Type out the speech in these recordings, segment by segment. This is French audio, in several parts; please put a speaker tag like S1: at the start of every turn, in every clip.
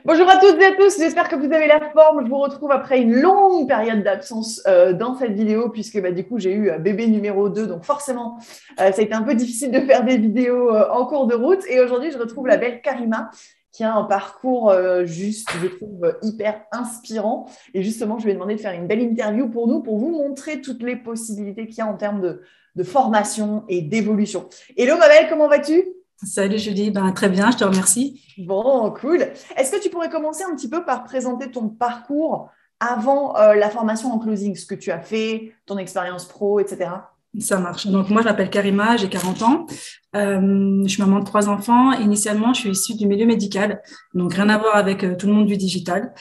S1: Bonjour à toutes et à tous, j'espère que vous avez la forme. Je vous retrouve après une longue période d'absence dans cette vidéo puisque du coup j'ai eu bébé numéro 2, donc forcément ça a été un peu difficile de faire des vidéos en cours de route. Et aujourd'hui je retrouve la belle Karima qui a un parcours juste, je trouve, hyper inspirant. Et justement je lui ai demandé de faire une belle interview pour nous, pour vous montrer toutes les possibilités qu'il y a en termes de formation et d'évolution. Hello ma belle, comment vas-tu?
S2: Salut Julie, très bien, je te remercie.
S1: Bon, cool. Est-ce que tu pourrais commencer un petit peu par présenter ton parcours avant la formation en closing, ce que tu as fait, ton expérience pro, etc.
S2: Ça marche. Donc moi, je m'appelle Karima, j'ai 40 ans. Je suis maman de 3 enfants. Initialement, je suis issue du milieu médical, donc rien à voir avec tout le monde du digital.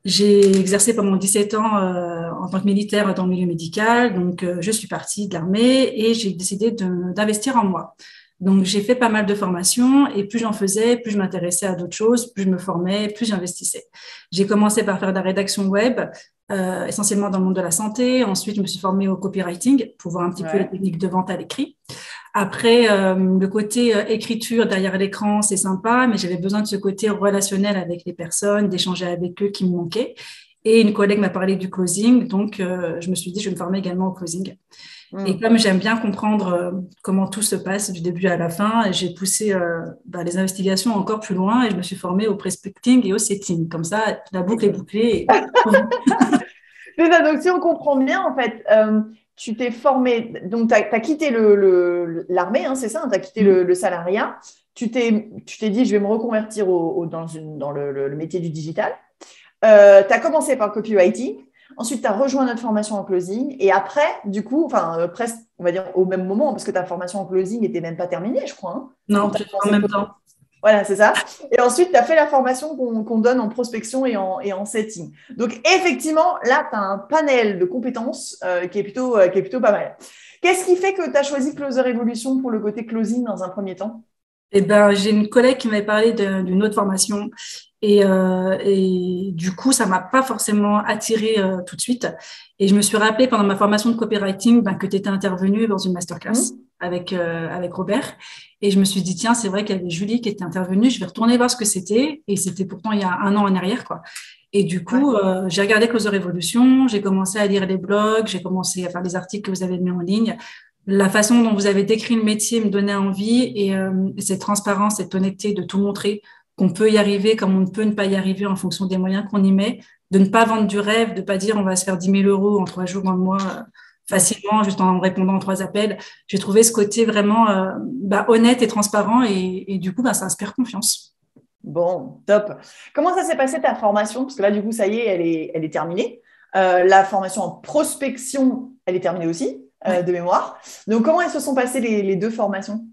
S2: J'ai exercé pendant 17 ans en tant que militaire dans le milieu médical. Donc je suis partie de l'armée et j'ai décidé d'investir en moi. Donc j'ai fait pas mal de formations et plus j'en faisais, plus je m'intéressais à d'autres choses, plus je me formais, plus j'investissais. J'ai commencé par faire de la rédaction web, essentiellement dans le monde de la santé. Ensuite, je me suis formée au copywriting pour voir un petit peu les
S1: Ouais.
S2: techniques de vente à l'écrit. Après, le côté écriture derrière l'écran, c'est sympa, mais j'avais besoin de ce côté relationnel avec les personnes, d'échanger avec eux qui me manquait. Et une collègue m'a parlé du closing, donc je me suis dit, je vais me former également au closing. Et
S1: Hmm.
S2: comme j'aime bien comprendre comment tout se passe du début à la fin, j'ai poussé les investigations encore plus loin et je me suis formée au prospecting et au setting. Comme ça, la boucle est bouclée.
S1: C'est ça, donc si on comprend bien, en fait, tu t'es formé, donc tu as quitté l'armée, hein, c'est ça, tu as quitté le salariat, tu t'es dit, je vais me reconvertir dans le métier du digital. Tu as commencé par le copywriting, ensuite tu as rejoint notre formation en closing, et après, du coup, enfin, presque, on va dire au même moment, parce que ta formation en closing n'était même pas terminée, je crois, hein. Donc,
S2: Non,
S1: tu as
S2: je fais en
S1: commencé
S2: même temps.
S1: voilà, c'est ça. Et ensuite, tu as fait la formation qu'on donne en prospection et en setting. Donc, effectivement, là, tu as un panel de compétences qui est plutôt pas mal. Qu'est-ce qui fait que tu as choisi Closer Evolution pour le côté closing dans un premier temps?
S2: J'ai une collègue qui m'avait parlé d'une autre formation et du coup, ça m'a pas forcément attirée tout de suite. Et je me suis rappelé pendant ma formation de copywriting que tu étais intervenue dans une masterclass
S1: Hmm.
S2: avec Robert. Et je me suis dit, tiens, c'est vrai qu'il y avait Julie qui était intervenue. Je vais retourner voir ce que c'était. Et c'était pourtant il y a un an en arrière, quoi. Et du
S1: Ouais.
S2: coup, j'ai regardé Closer Evolution, j'ai commencé à lire les blogs, j'ai commencé à faire les articles que vous avez mis en ligne. La façon dont vous avez décrit le métier me donnait envie et cette transparence, cette honnêteté de tout montrer qu'on peut y arriver comme on peut ne pas y arriver en fonction des moyens qu'on y met, de ne pas vendre du rêve, de pas dire on va se faire 10 000 € en 3 jours dans le mois
S1: Hmm.
S2: facilement juste en répondant aux 3 appels. J'ai trouvé ce côté vraiment honnête et transparent et du coup, ça inspire confiance.
S1: Bon, top. Comment ça s'est passé ta formation? Parce que là, du coup, ça y est, elle est terminée. La formation en prospection, elle est terminée aussi,
S2: Ouais.
S1: de mémoire. Donc, comment elles se sont passées les deux formations?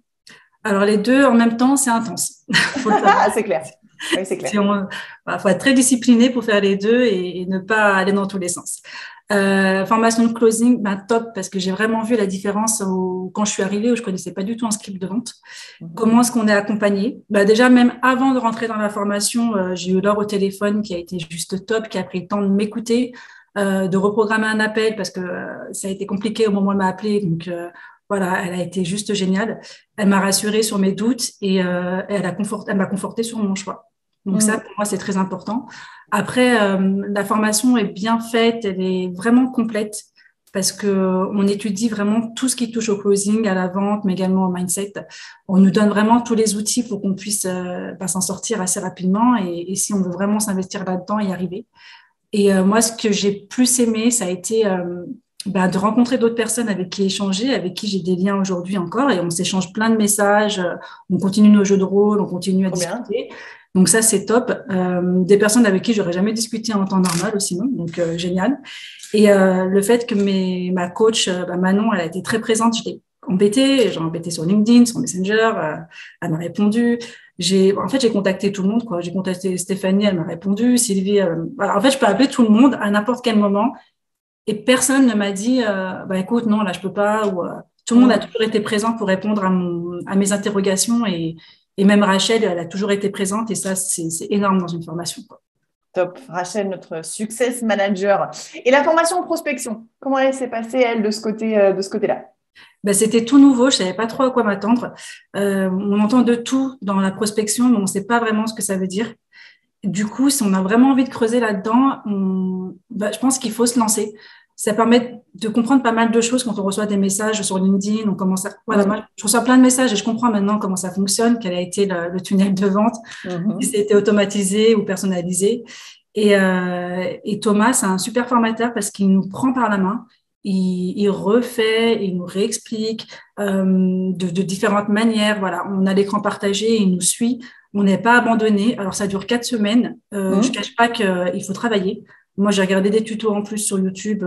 S2: Alors les deux en même temps, c'est intense. Faut le savoir.
S1: Ah, c'est clair. Oui, c'est clair.
S2: Faut être très discipliné pour faire les deux et ne pas aller dans tous les sens. Formation de closing, top parce que j'ai vraiment vu la différence quand je suis arrivée où je connaissais pas du tout un script de vente.
S1: Mhm.
S2: Comment est-ce qu'on est accompagné? Déjà même avant de rentrer dans la formation, j'ai eu Laure au téléphone qui a été juste top, qui a pris le temps de m'écouter, de reprogrammer un appel parce que ça a été compliqué au moment où elle m'a appelé. Donc voilà, elle a été juste géniale. Elle m'a rassurée sur mes doutes et elle m'a confortée sur mon choix. Donc ça,
S1: Mhm.
S2: pour moi, c'est très important. Après, la formation est bien faite, elle est vraiment complète parce que on étudie vraiment tout ce qui touche au closing, à la vente, mais également au mindset. On nous donne vraiment tous les outils pour qu'on puisse s'en sortir assez rapidement et si on veut vraiment s'investir là-dedans et y arriver. Et moi, ce que j'ai plus aimé, ça a été de rencontrer d'autres personnes avec qui échanger, avec qui j'ai des liens aujourd'hui encore, et on s'échange plein de messages, on continue nos jeux de rôle, on continue à
S1: Trop bien.
S2: discuter. Donc ça, c'est top. Des personnes avec qui j'aurais jamais discuté en temps normal aussi, non donc génial. Et le fait que ma coach, Manon, elle a été très présente, je l'ai embêtée, j'ai embêté sur LinkedIn, sur Messenger, elle m'a répondu. J'ai contacté tout le monde, quoi. J'ai contacté Stéphanie, elle m'a répondu. Sylvie, voilà. En fait, je peux appeler tout le monde à n'importe quel moment et personne ne m'a dit, écoute, non, là, je peux pas. Ou, tout le monde a
S1: Mhm.
S2: toujours été présent pour répondre à mes interrogations et même Rachel, elle a toujours été présente et ça, c'est énorme dans une formation, quoi.
S1: Top. Rachel, notre success manager. Et la formation en prospection, comment elle s'est passée, elle, de ce côté-là?
S2: C'était tout nouveau, je savais pas trop à quoi m'attendre. On entend de tout dans la prospection, mais on ne sait pas vraiment ce que ça veut dire. Du coup, si on a vraiment envie de creuser là-dedans, je pense qu'il faut se lancer. Ça permet de comprendre pas mal de choses quand on reçoit des messages sur LinkedIn. On commence voilà, moi, je reçois plein de messages et je comprends maintenant comment ça fonctionne, quel a été le tunnel de vente, si c'était automatisé ou personnalisé. Et Thomas, c'est un super formateur parce qu'il nous prend par la main. Il refait, il nous réexplique de différentes manières. Voilà, on a l'écran partagé, il nous suit. On n'est pas abandonné. Alors, ça dure 4 semaines. Je cache pas qu'il faut travailler. Moi, j'ai regardé des tutos en plus sur YouTube.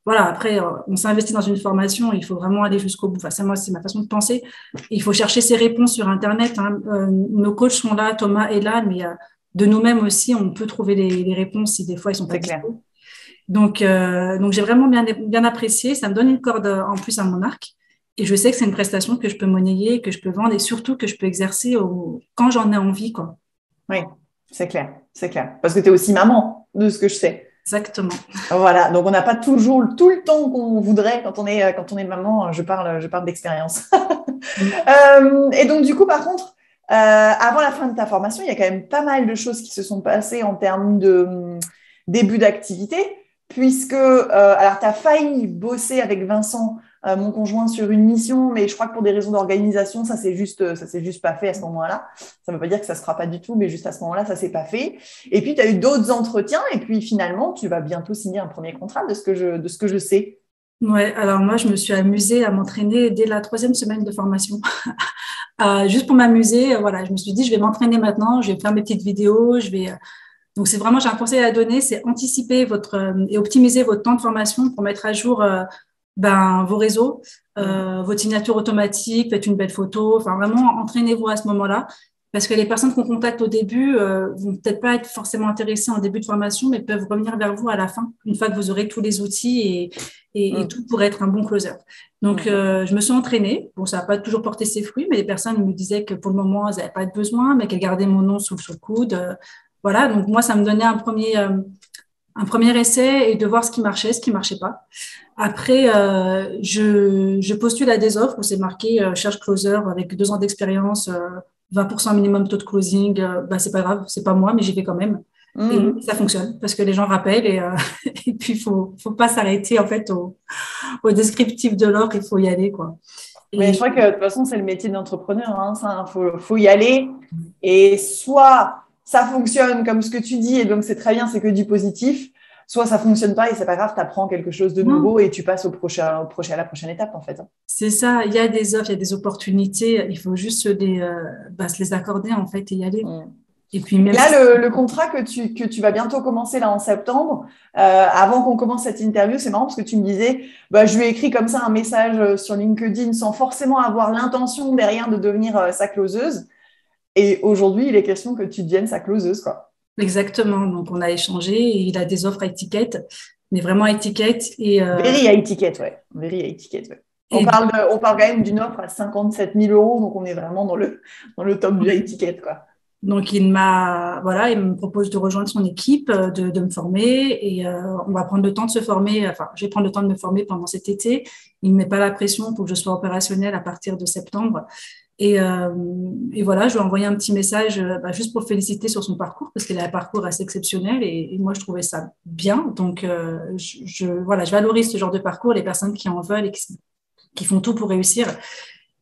S2: Voilà, après, on s'investit dans une formation. Il faut vraiment aller jusqu'au bout. Enfin, ça, moi, c'est ma façon de penser. Il faut chercher ses réponses sur Internet. Hein. Nos coachs sont là, Thomas est là, mais de nous-mêmes aussi, on peut trouver les réponses si des fois, ils sont pas dispo. Donc, j'ai vraiment bien apprécié. Ça me donne une corde en plus à mon arc. Et je sais que c'est une prestation que je peux monnayer, que je peux vendre et surtout que je peux exercer quand j'en ai envie, quoi.
S1: Oui, c'est clair, c'est clair. Parce que tu es aussi maman, de ce que je sais.
S2: Exactement.
S1: Voilà, donc on n'a pas toujours tout le temps qu'on voudrait quand on est maman. Je parle d'expérience. Et donc, du coup, par contre, avant la fin de ta formation, il y a quand même pas mal de choses qui se sont passées en termes de début d'activité, puisque, alors, tu as failli bosser avec Vincent, mon conjoint, sur une mission, mais je crois que pour des raisons d'organisation, ça s'est juste pas fait à ce moment-là. Ça ne veut pas dire que ça ne se fera pas du tout, mais juste à ce moment-là, ça ne s'est pas fait. Et puis, tu as eu d'autres entretiens, et puis finalement, tu vas bientôt signer un premier contrat de ce que je sais.
S2: Ouais, alors moi, je me suis amusée à m'entraîner dès la 3e semaine de formation. Juste pour m'amuser, voilà, je me suis dit, je vais m'entraîner maintenant, je vais faire mes petites vidéos, Donc, c'est vraiment, j'ai un conseil à donner, c'est anticiper et optimiser votre temps de formation pour mettre à jour vos réseaux, votre signature automatique, faites une belle photo. Enfin, vraiment, entraînez-vous à ce moment-là. Parce que les personnes qu'on contacte au début vont peut-être pas être forcément intéressées en début de formation, mais peuvent revenir vers vous à la fin, une fois que vous aurez tous les outils et tout pour être un bon closer. Donc, je me suis entraînée. Bon, ça n'a pas toujours porté ses fruits, mais les personnes me disaient que pour le moment, elles n'avaient pas de besoin, mais qu'elles gardaient mon nom sous le coude. Voilà, donc moi, ça me donnait un premier essai et de voir ce qui marchait, ce qui marchait pas. Après, je postule à des offres où c'est marqué cherche closer avec 2 ans d'expérience, 20% minimum taux de closing. C'est pas grave, c'est pas moi, mais j'y vais quand même. Et ça fonctionne parce que les gens rappellent et puis faut pas s'arrêter en fait au descriptif de l'offre, il faut y aller, quoi.
S1: Mais je crois que de toute façon, c'est le métier d'entrepreneur. Hein, ça, faut y aller. Et soit ça fonctionne comme ce que tu dis, et donc c'est très bien, c'est que du positif. Soit ça fonctionne pas et c'est pas grave, tu apprends quelque chose de nouveau et tu passes à la prochaine étape, en fait.
S2: C'est ça, il y a des offres, il y a des opportunités. Il faut juste se les accorder, en fait, et y aller.
S1: Et puis même là, le contrat que tu vas bientôt commencer là en septembre, avant qu'on commence cette interview, c'est marrant parce que tu me disais, je lui ai écrit comme ça un message sur LinkedIn sans forcément avoir l'intention derrière de devenir sa closeuse. Et aujourd'hui, il est question que tu deviennes sa closeuse, quoi.
S2: Exactement. Donc, on a échangé et il a des offres à étiquette, mais vraiment à étiquette.
S1: Very à étiquette, ouais. Very à étiquette, ouais. On parle quand même d'une offre à 57 000 €, donc on est vraiment dans le top du étiquette, quoi.
S2: Donc, il me propose de rejoindre son équipe, de me former et on va prendre le temps de se former. Enfin, je vais prendre le temps de me former pendant cet été. Il ne met pas la pression pour que je sois opérationnelle à partir de septembre. Et voilà, je lui ai envoyé un petit message juste pour le féliciter sur son parcours parce qu'il a un parcours assez exceptionnel et moi, je trouvais ça bien. Donc, je valorise ce genre de parcours, les personnes qui en veulent et qui font tout pour réussir.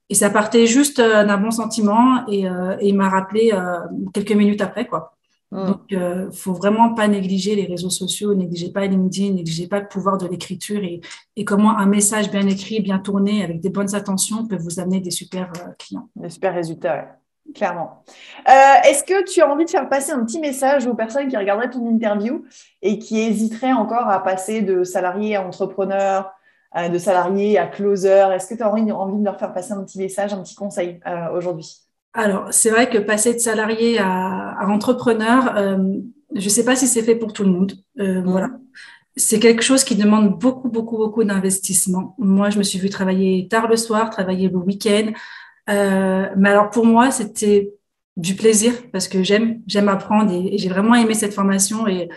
S2: Et ça partait juste d'un bon sentiment et il m'a rappelé quelques minutes après, quoi. Donc, faut vraiment pas négliger les réseaux sociaux, négligez pas LinkedIn, négligez pas le pouvoir de l'écriture et comment un message bien écrit, bien tourné, avec des bonnes intentions peut vous amener des super clients.
S1: Des super résultats, ouais. Clairement. Est-ce que tu as envie de faire passer un petit message aux personnes qui regarderaient ton interview et qui hésiteraient encore à passer de salarié à entrepreneur, de salarié à closer? Est-ce que tu as envie de leur faire passer un petit message, un petit conseil aujourd'hui?
S2: Alors, c'est vrai que passer de salarié à entrepreneur, je ne sais pas si c'est fait pour tout le monde. Voilà. C'est quelque chose qui demande beaucoup, beaucoup, beaucoup d'investissement. Moi, je me suis vue travailler tard le soir, travailler le week-end. Mais alors, pour moi, c'était du plaisir parce que j'aime apprendre et j'ai vraiment aimé cette formation et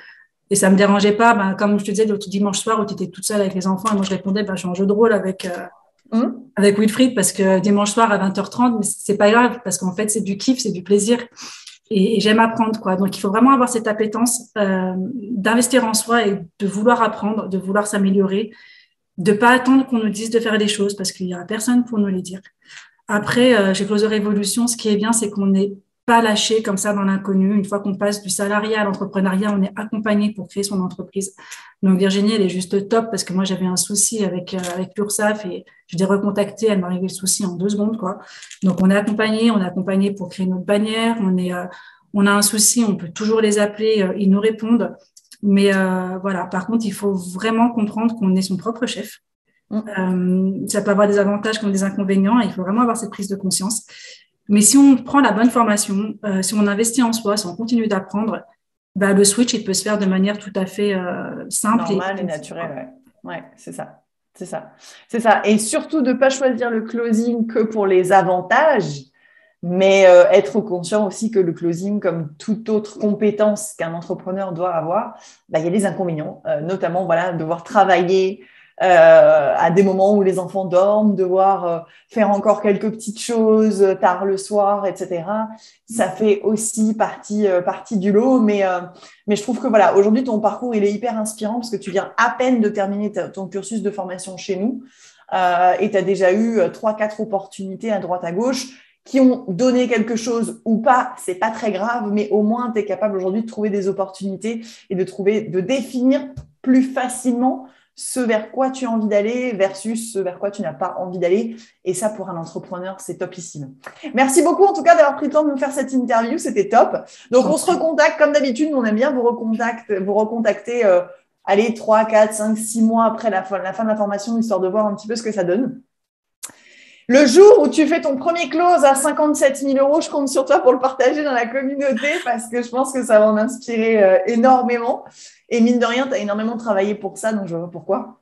S2: ça me dérangeait pas. Comme je te disais, l'autre dimanche soir où tu étais toute seule avec les enfants et moi, je répondais, je suis en jeu de rôle avec Wilfried parce que dimanche soir à 20h30, mais c'est pas grave parce qu'en fait, c'est du kiff, c'est du plaisir. et j'aime apprendre, quoi. Donc, il faut vraiment avoir cette appétence d'investir en soi et de vouloir apprendre, de vouloir s'améliorer, de pas attendre qu'on nous dise de faire des choses parce qu'il y a personne pour nous les dire. Après, chez Closer Révolution, ce qui est bien, c'est qu'on n'est pas lâché comme ça dans l'inconnu. Une fois qu'on passe du salariat à l'entrepreneuriat, on est accompagné pour créer son entreprise. Donc Virginie, elle est juste top parce que moi, j'avais un souci avec l'URSSAF et je l'ai recontactée. Elle m'a réglé le souci en 2 secondes, quoi. Donc on est accompagné pour créer notre bannière. On a un souci, on peut toujours les appeler, ils nous répondent. Mais voilà, par contre, il faut vraiment comprendre qu'on est son propre chef. Ça peut avoir des avantages comme des inconvénients et il faut vraiment avoir cette prise de conscience. Mais si on prend la bonne formation, si on investit en soi, si on continue d'apprendre, bah, le switch, il peut se faire de manière tout à fait simple.
S1: Normale et naturelle, ouais, c'est ça. C'est ça. C'est ça. Et surtout de ne pas choisir le closing que pour les avantages, mais être conscient aussi que le closing, comme toute autre compétence qu'un entrepreneur doit avoir, bah, il y a des inconvénients, notamment voilà, devoir travailler à des moments où les enfants dorment, devoir faire encore quelques petites choses tard le soir, etc. Ça fait aussi partie du lot, mais je trouve que voilà, aujourd'hui, ton parcours, il est hyper inspirant parce que tu viens à peine de terminer ton cursus de formation chez nous et tu as déjà eu 3-4 opportunités à droite à gauche qui ont donné quelque chose ou pas, c'est pas très grave, mais au moins tu es capable aujourd'hui de trouver des opportunités et de définir plus facilement ce vers quoi tu as envie d'aller versus ce vers quoi tu n'as pas envie d'aller. Et ça, pour un entrepreneur, c'est topissime. Merci beaucoup, en tout cas, d'avoir pris le temps de nous faire cette interview. C'était top. Donc, on se recontacte comme d'habitude. On aime bien vous recontacter allez, 3, 4, 5, 6 mois après la fin de la formation, histoire de voir un petit peu ce que ça donne. Le jour où tu fais ton premier close à 57 000 €, je compte sur toi pour le partager dans la communauté parce que je pense que ça va en inspirer énormément. Et mine de rien, tu as énormément travaillé pour ça, donc je vois pourquoi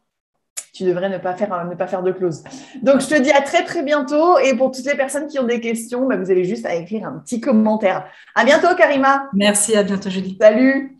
S1: tu devrais ne pas faire de close. Donc, je te dis à très, très bientôt. Et pour toutes les personnes qui ont des questions, bah, vous avez juste à écrire un petit commentaire. À bientôt, Karima.
S2: Merci, à bientôt, Julie.
S1: Salut.